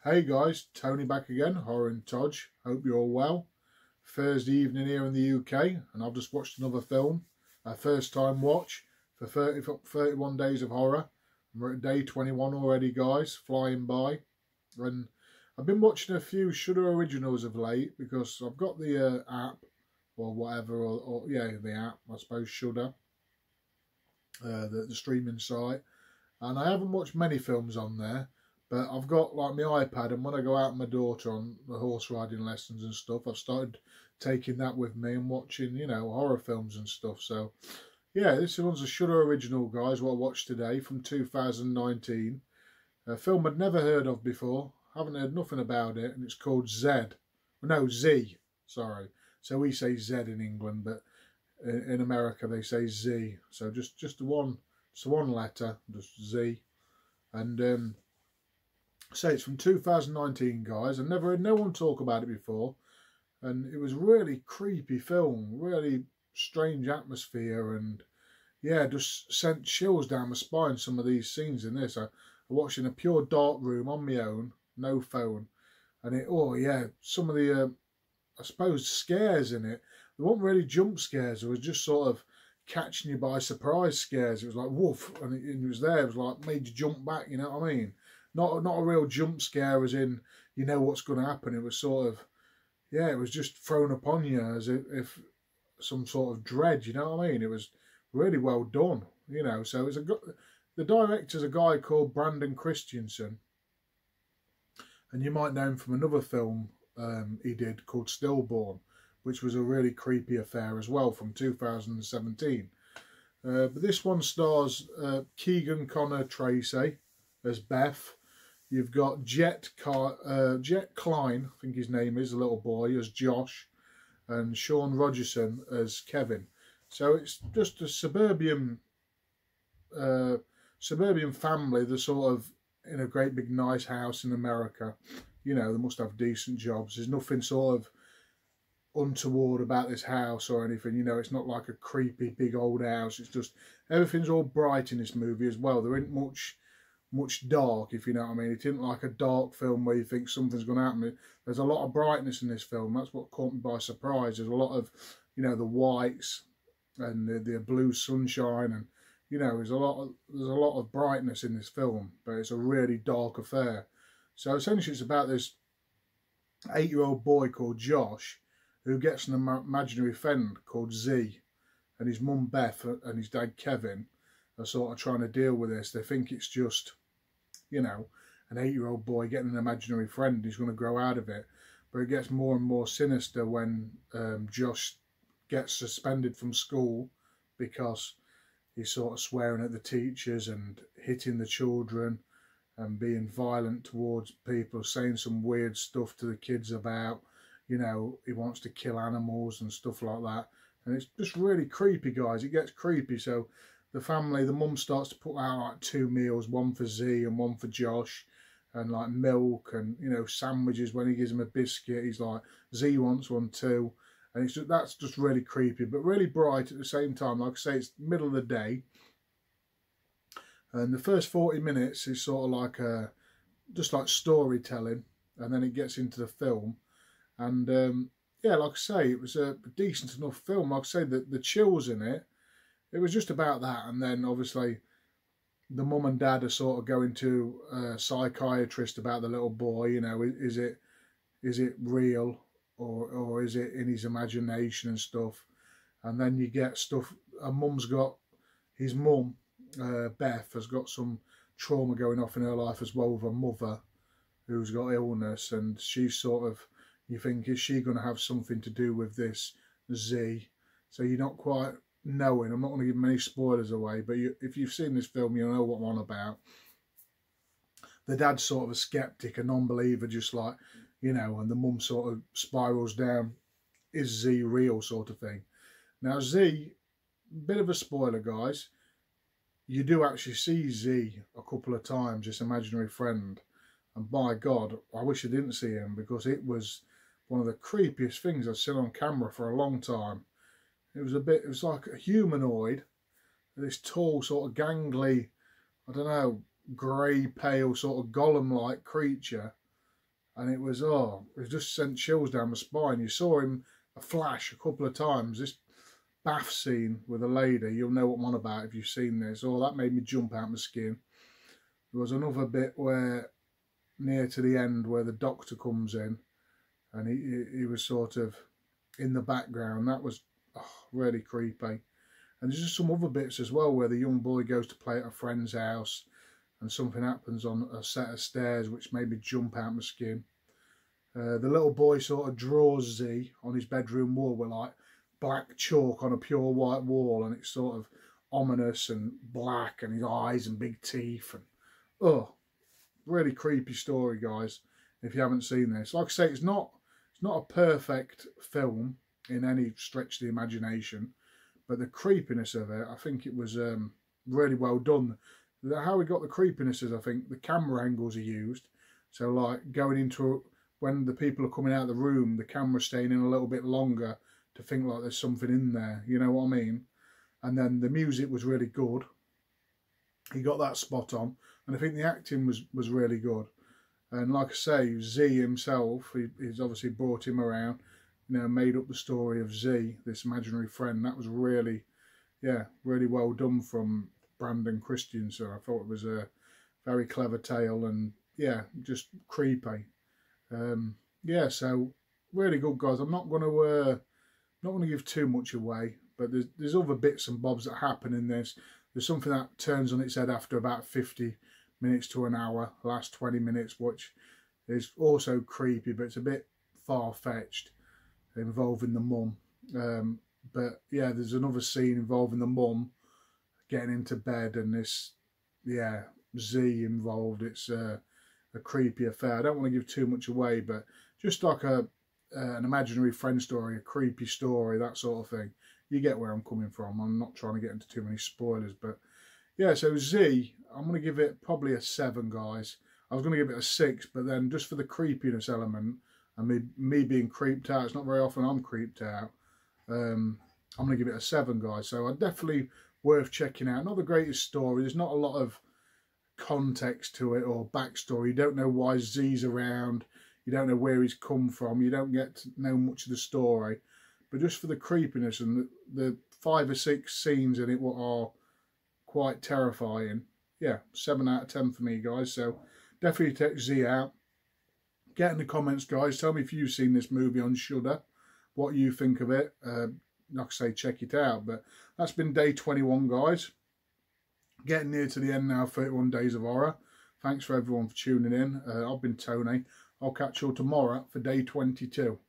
Hey guys, Tony back again, Horror and Todge. Hope you're all well. Thursday evening here in the UK, and I've just watched another film, a first time watch for 31 days of horror. We're at day 21 already, guys, flying by. And I've been watching a few Shudder originals of late because I've got the app or whatever, or yeah, the app, I suppose, Shudder, the streaming site. And I haven't watched many films on there. But I've got like my iPad, and when I go out with my daughter on the horse riding lessons and stuff, I've started taking that with me and watching, horror films and stuff. So, yeah, this one's a Shudder original, guys, what I watched today from 2019. A film I'd never heard of before. Haven't heard nothing about it, and it's called Z, sorry. So we say Z in England, but in America they say Z. So just one letter, just Z. And say it's from 2019, guys. I've never heard no one talk about it before, and it was a really creepy film, really strange atmosphere, and yeah, just sent chills down my spine. Some of these scenes in this, I watched in a pure dark room on my own, no phone, and some of the I suppose scares in it, they weren't really jump scares. It was just sort of catching you by surprise scares. It was like woof, and it was there. It was like made you jump back. You know what I mean? Not a real jump scare as in you know what's going to happen. It was sort of, yeah, it was just thrown upon you as if some sort of dread, you know what I mean? It was really well done, So the director's a guy called Brandon Christensen, and you might know him from another film he did called Stillborn, which was a really creepy affair as well from 2017. But this one stars Keegan Connor Tracy as Beth. You've got Jet Klein, I think his name is, a little boy, as Josh, and Sean Rogerson as Kevin. So it's just a suburban family. They're sort of in a great big nice house in America. They must have decent jobs. There's nothing sort of untoward about this house or anything. It's not like a creepy big old house. It's just everything's all bright in this movie as well. There ain't much dark, if you know what I mean. It isn't like a dark film where you think something's going to happen. There's a lot of brightness in this film. That's what caught me by surprise. There's a lot of, the whites and the blue sunshine, and there's a lot of brightness in this film, but it's a really dark affair. So essentially, it's about this 8-year-old boy called Josh who gets an imaginary friend called Z, and his mum Beth and his dad Kevin are sort of trying to deal with this. They think it's just, an 8-year-old boy getting an imaginary friend. He's going to grow out of it. But it gets more and more sinister when Josh gets suspended from school because he's sort of swearing at the teachers and hitting the children and being violent towards people, saying some weird stuff to the kids about, he wants to kill animals and stuff like that. And it's just really creepy, guys. It gets creepy. So the mum starts to put out like 2 meals, one for Z and one for Josh, and like milk and, sandwiches. When he gives him a biscuit, he's like, Z wants one too. And that's just really creepy, but really bright at the same time. Like I say, it's middle of the day. And the first 40 minutes is sort of like just like storytelling, and then it gets into the film. And yeah, like I say, it was a decent enough film. Like I say, the chills in it, it was just about that. And then obviously the mum and dad are sort of going to a psychiatrist about the little boy. Is it real or is it in his imagination and stuff? And then you get stuff. His mum, Beth, has got some trauma going off in her life as well with her mother, who's got illness, and she's sort of, you think, is she going to have something to do with this Z? So you're not quite knowing. I'm not going to give many spoilers away, but if you've seen this film, you'll know what I'm on about. The dad's sort of a skeptic, a non-believer, just like, and the mum sort of spirals down, is Z real, sort of thing. Now Z, bit of a spoiler, guys, you do actually see Z a couple of times, this imaginary friend, and by God, I wish I didn't see him, because it was one of the creepiest things I've seen on camera for a long time. It was like a humanoid, this tall, sort of gangly, I don't know, grey, pale, sort of golem-like creature. and it was, oh, it just sent chills down my spine. You saw him a flash a couple of times. This bath scene with a lady, you'll know what I'm on about if you've seen this. Oh, that made me jump out my skin. There was another bit where, near to the end, where the doctor comes in, and he was sort of in the background. That was really creepy. And there's just some other bits as well where the young boy goes to play at a friend's house and something happens on a set of stairs which made me jump out my skin. The little boy sort of draws Z on his bedroom wall with like black chalk on a pure white wall, and it's sort of ominous and black, and his eyes and big teeth, and really creepy story, guys. If you haven't seen this, like I say, it's not a perfect film in any stretch of the imagination, but the creepiness of it, I think it was really well done. How we got the creepiness is, I think, the camera angles are used. So like going into, when the people are coming out of the room, the camera's staying in a little bit longer to think like there's something in there, you know what I mean? And then the music was really good. He got that spot on, and I think the acting was really good. And like I say, Z himself, he's obviously brought him around, you know, made up the story of Z, this imaginary friend. That was really, yeah, really well done from Brandon Christensen. I thought it was a very clever tale, and yeah, just creepy. Yeah, so really good, guys. I'm not going to give too much away, but there's other bits and bobs that happen in this. There's something that turns on its head after about 50 minutes to an hour, last 20 minutes, which is also creepy, but it's a bit far-fetched, involving the mum. But yeah, there's another scene involving the mum getting into bed, and this, yeah, Z involved. It's a creepy affair. I don't want to give too much away, but just like an imaginary friend story, a creepy story, that sort of thing. You get where I'm coming from. I'm not trying to get into too many spoilers, but yeah, so Z, I'm going to give it probably a 7, guys. I was going to give it a 6, but then just for the creepiness element, and me being creeped out, it's not very often I'm creeped out, I'm going to give it a 7, guys. So definitely worth checking out. Not the greatest story. There's not a lot of context to it or backstory. You don't know why Z's around. You don't know where he's come from. You don't get to know much of the story. But just for the creepiness and the 5 or 6 scenes in it what are quite terrifying. Yeah, 7 out of 10 for me, guys. So definitely check Z out. Get in the comments, guys. Tell me if you've seen this movie on Shudder, what you think of it. Like I say, check it out. But that's been day 21, guys. Getting near to the end now, 31 days of horror. Thanks for everyone for tuning in. I've been Tony. I'll catch you all tomorrow for day 22.